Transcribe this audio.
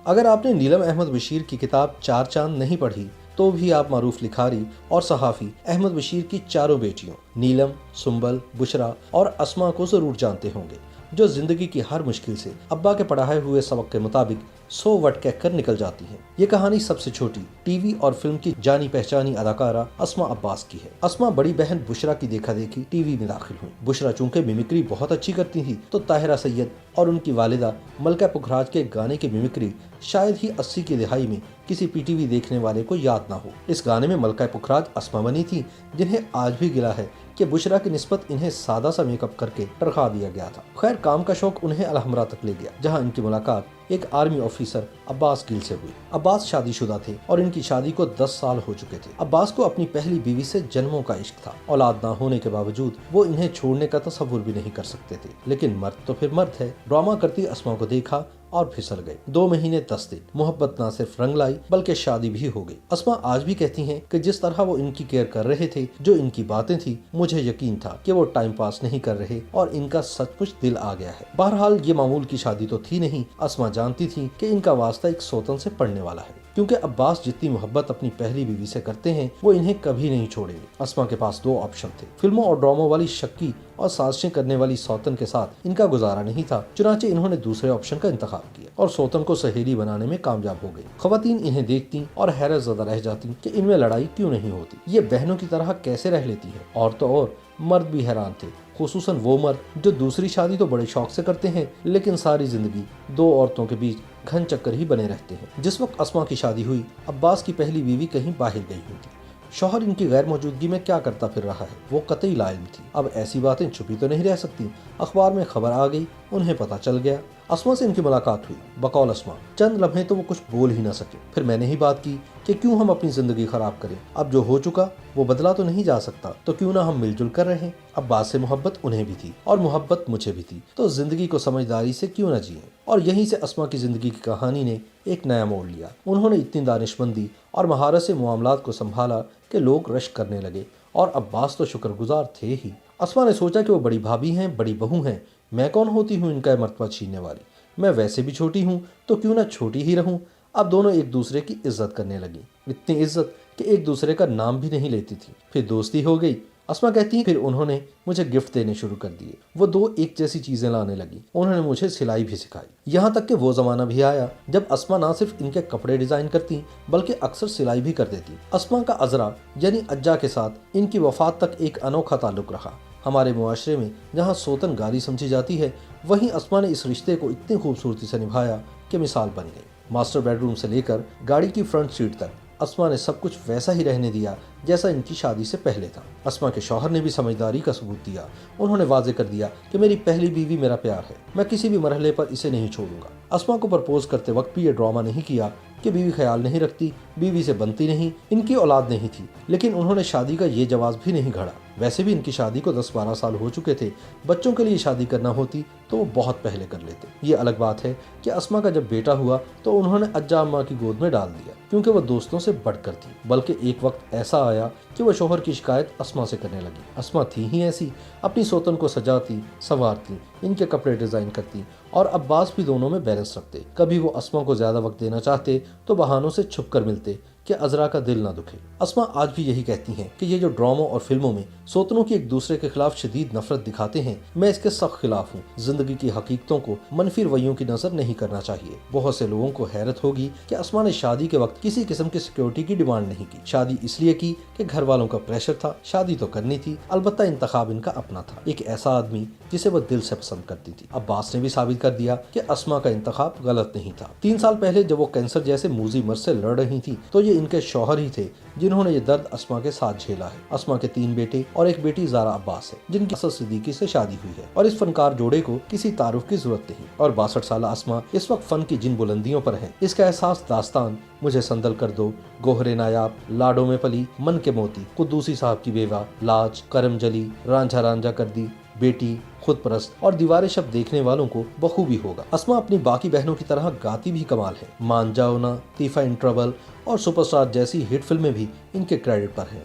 اگر آپ نے نیلم احمد بشیر کی کتاب چار چاند نہیں پڑھی تو بھی آپ معروف لکھاری اور صحافی احمد بشیر کی چاروں بیٹیوں نیلم، سنبل، بشرا اور اسما کو ضرور جانتے ہوں گے، جو زندگی کی ہر مشکل سے ابا کے پڑھائے ہوئے سبق کے مطابق 100 وٹ کہہ کر نکل جاتی ہیں۔ یہ کہانی سب سے چھوٹی ٹی وی اور فلم کی جانی پہچانی اداکارہ اسما عباس کی ہے۔ اسما بڑی بہن بشرا کی دیکھا دیکھی ٹی وی میں داخل ہوئی۔ بشرا چونکہ میمکری بہت اچھی کرتی تھی تو طاہرہ سید اور ان کی والدہ ملکہ پکھراج کے گانے کی میمکری شاید ہی 80 کی دہائی میں کسی پی ٹی وی دیکھنے والے کو یاد نہ ہو۔ اس گانے میں ملکہ پکھراج اسما بنی تھی، جنہیں آج بھی گلا ہے کہ بشرا کی نسبت انہیں سادہ سا میک اپ کر کے ٹرکا دیا گیا تھا۔ خیر، کام کا شوق انہیں الحمرا تک لے گیا، جہاں ان کی ملاقات ایک آرمی آفیسر عباس گل سے ہوئی۔ عباس شادی شدہ تھے اور ان کی شادی کو 10 سال ہو چکے تھے۔ عباس کو اپنی پہلی بیوی سے جنموں کا عشق تھا۔ اولاد نہ ہونے کے باوجود وہ انہیں چھوڑنے کا تصور بھی نہیں کر سکتے تھے، لیکن مرد تو پھر مرد ہے۔ ڈرامہ کرتی اسما کو دیکھا اور پھسل گئے۔ 2 مہینے 10 دن محبت نہ صرف رنگ لائی بلکہ شادی بھی ہو گئی۔ اسما آج بھی کہتی ہیں کہ جس طرح وہ ان کی کیئر کر رہے تھے، جو ان کی باتیں تھی، مجھے یقین تھا کہ وہ ٹائم پاس نہیں کر رہے اور ان کا سچ مچ دل آ گیا ہے۔ بہرحال یہ معمول کی شادی تو تھی نہیں۔ اسما جانتی تھی کہ ان کا واسطہ ایک سوتن سے پڑنے والا ہے، کیونکہ عباس جتنی محبت اپنی پہلی بیوی سے کرتے ہیں وہ انہیں کبھی نہیں چھوڑیں گے۔ اسما کے پاس 2 آپشن تھے۔ فلموں اور ڈراموں والی شکی اور سازشیں کرنے والی سوتن کے ساتھ ان کا گزارا نہیں تھا، چنانچہ انہوں نے دوسرے آپشن کا انتخاب کیا اور سوتن کو سہیلی بنانے میں کامیاب ہو گئی۔ خواتین انہیں دیکھتی اور حیرت زدہ رہ جاتی کہ ان میں لڑائی کیوں نہیں ہوتی، یہ بہنوں کی طرح کیسے رہ لیتی ہے۔ اور تو اور مرد بھی حیران تھے، خصوصاً وہ مرد جو دوسری شادی تو بڑے شوق سے کرتے ہیں لیکن ساری زندگی 2 عورتوں کے بیچ گھن چکر ہی بنے رہتے ہیں۔ جس وقت اسما کی شادی ہوئی، عباس کی پہلی بیوی کہیں باہر گئی ہوئی تھی۔ شوہر ان کی غیر موجودگی میں کیا کرتا پھر رہا ہے، وہ قطعی لا علم تھی۔ اب ایسی باتیں چھپی تو نہیں رہ سکتی، اخبار میں خبر آ گئی، انہیں پتہ چل گیا۔ اسما سے ان کی ملاقات ہوئی۔ بقول اسما چند لمحے تو وہ کچھ بول ہی نہ سکے۔ پھر میں نے ہی بات کی کہ کیوں ہم اپنی زندگی خراب کریں، اب جو ہو چکا وہ بدلا تو نہیں جا سکتا، تو کیوں نہ ہم مل جل کر رہیں۔ عباس سے محبت انہیں بھی تھی اور محبت مجھے بھی تھی، تو زندگی کو سمجھداری سے کیوں نہ جئیں۔ اور یہیں سے اسما کی زندگی کی کہانی نے ایک نیا موڑ لیا۔ انہوں نے اتنی دانش مندی اور مہارت سے معاملات کو سنبھالا کہ لوگ رشک کرنے لگے، اور عباس تو شکر گزار تھے ہی۔ اسما نے سوچا کہ وہ بڑی بھابھی ہیں، بڑی بہو ہیں، میں کون ہوتی ہوں ان کا مرتبہ چھیننے والی، میں ویسے بھی چھوٹی ہوں تو کیوں نہ چھوٹی ہی رہوں۔ اب دونوں ایک دوسرے کی عزت کرنے لگی، اتنی عزت کہ ایک دوسرے کا نام بھی نہیں لیتی تھی۔ پھر دوستی ہو گئی۔ اسما کہتی ہیں پھر انہوں نے مجھے گفٹ دینے شروع کر دیے۔ وہ 2 ایک جیسی چیزیں لانے لگی۔ انہوں نے مجھے سلائی بھی سکھائی، یہاں تک کہ وہ زمانہ بھی آیا جب اسما نہ صرف ان کے کپڑے ڈیزائن کرتی بلکہ اکثر سلائی بھی کر دیتی۔ اسما کا عذرا یعنی اجا کے ساتھ ان کی وفات تک ایک انوکھا تعلق رہا۔ ہمارے معاشرے میں جہاں سوتن گاری سمجھی جاتی ہے، وہیں اسما نے اس رشتے کو اتنی خوبصورتی سے نبھایا کہ مثال بن گئی۔ ماسٹر بیڈ روم سے لے کر گاڑی کی فرنٹ سیٹ تک اسما نے سب کچھ ویسا ہی رہنے دیا جیسا ان کی شادی سے پہلے تھا۔ اسما کے شوہر نے بھی سمجھداری کا ثبوت دیا۔ انہوں نے واضح کر دیا کہ میری پہلی بیوی میرا پیار ہے، میں کسی بھی مرحلے پر اسے نہیں چھوڑوں گا۔ اسما کو پرپوز کرتے وقت بھی یہ ڈرامہ نہیں کیا کہ بیوی خیال نہیں رکھتی، بیوی سے بنتی نہیں، ان کی اولاد نہیں تھی، لیکن انہوں نے شادی کا یہ جواز بھی نہیں گھڑا۔ ویسے بھی ان کی شادی کو 10-12 سال ہو چکے تھے، بچوں کے لیے شادی کرنا ہوتی تو وہ بہت پہلے کر لیتے۔ یہ الگ بات ہے کہ اسما کا جب بیٹا ہوا تو انہوں نے اجا اماں کی گود میں ڈال دیا، کیونکہ وہ دوستوں سے بڑھ کر تھی، بلکہ ایک وقت ایسا آیا کہ وہ شوہر کی شکایت اسما سے کرنے لگی۔ اسما تھی ہی ایسی، اپنی سوتن کو سجاتی سنوارتی، ان کے کپڑے ڈیزائن کرتی، اور عباس بھی دونوں میں بیلنس رکھتے۔ کبھی وہ اسما کو زیادہ وقت دینا چاہتے تو بہانوں سے چھپ کر ملتے کہ عذرا کا دل نہ دکھے۔ اسما آج بھی یہی کہتی ہیں کہ یہ جو ڈراموں اور فلموں میں سوتنوں کی ایک دوسرے کے خلاف شدید نفرت دکھاتے ہیں، میں اس کے سخت خلاف ہوں۔ زندگی کی حقیقتوں کو منفی رویوں کی نظر نہیں کرنا چاہیے۔ بہت سے لوگوں کو حیرت ہوگی کہ اسما نے شادی کے وقت کسی قسم کی سیکیورٹی کی ڈیمانڈ نہیں کی۔ شادی اس لیے کی کہ گھر والوں کا پریشر تھا، شادی تو کرنی تھی، البتہ انتخاب ان کا اپنا تھا، ایک ایسا آدمی جسے وہ دل سے پسند کرتی تھی۔ عباس نے بھی ثابت کر دیا کہ اسما کا انتخاب غلط نہیں تھا۔ 3 سال پہلے جب وہ کینسر جیسے موذی مرض سے لڑ رہی تھی تو یہ ان کے شوہر ہی تھے جنہوں نے یہ درد اسما کے ساتھ جھیلا ہے۔ اسما کے 3 بیٹے اور ایک بیٹی زارا عباس ہے، جن کی اسد صدیقی سے شادی ہوئی ہے، اور اس فنکار جوڑے کو کسی تعارف کی ضرورت نہیں۔ اور 62 سالہ اسما اس وقت فن کی جن بلندیوں پر ہیں، اس کا احساس داستان مجھے سندل کر دو، گوہر نایاب، لاڈوں میں پلی، من کے موتی، قدوسی صاحب کی بیوہ، لاج، کرم جلی، رانجھا رانجھا کر دی، بیٹی، خود پرست اور دیوار شب دیکھنے والوں کو بخوبی ہوگا۔ اسما اپنی باقی بہنوں کی طرح گاتی بھی کمال ہے۔ مان جاؤ نا، تیفا ان ٹربل اور سپر اسٹار جیسی ہٹ فلمیں بھی ان کے کریڈٹ پر ہیں۔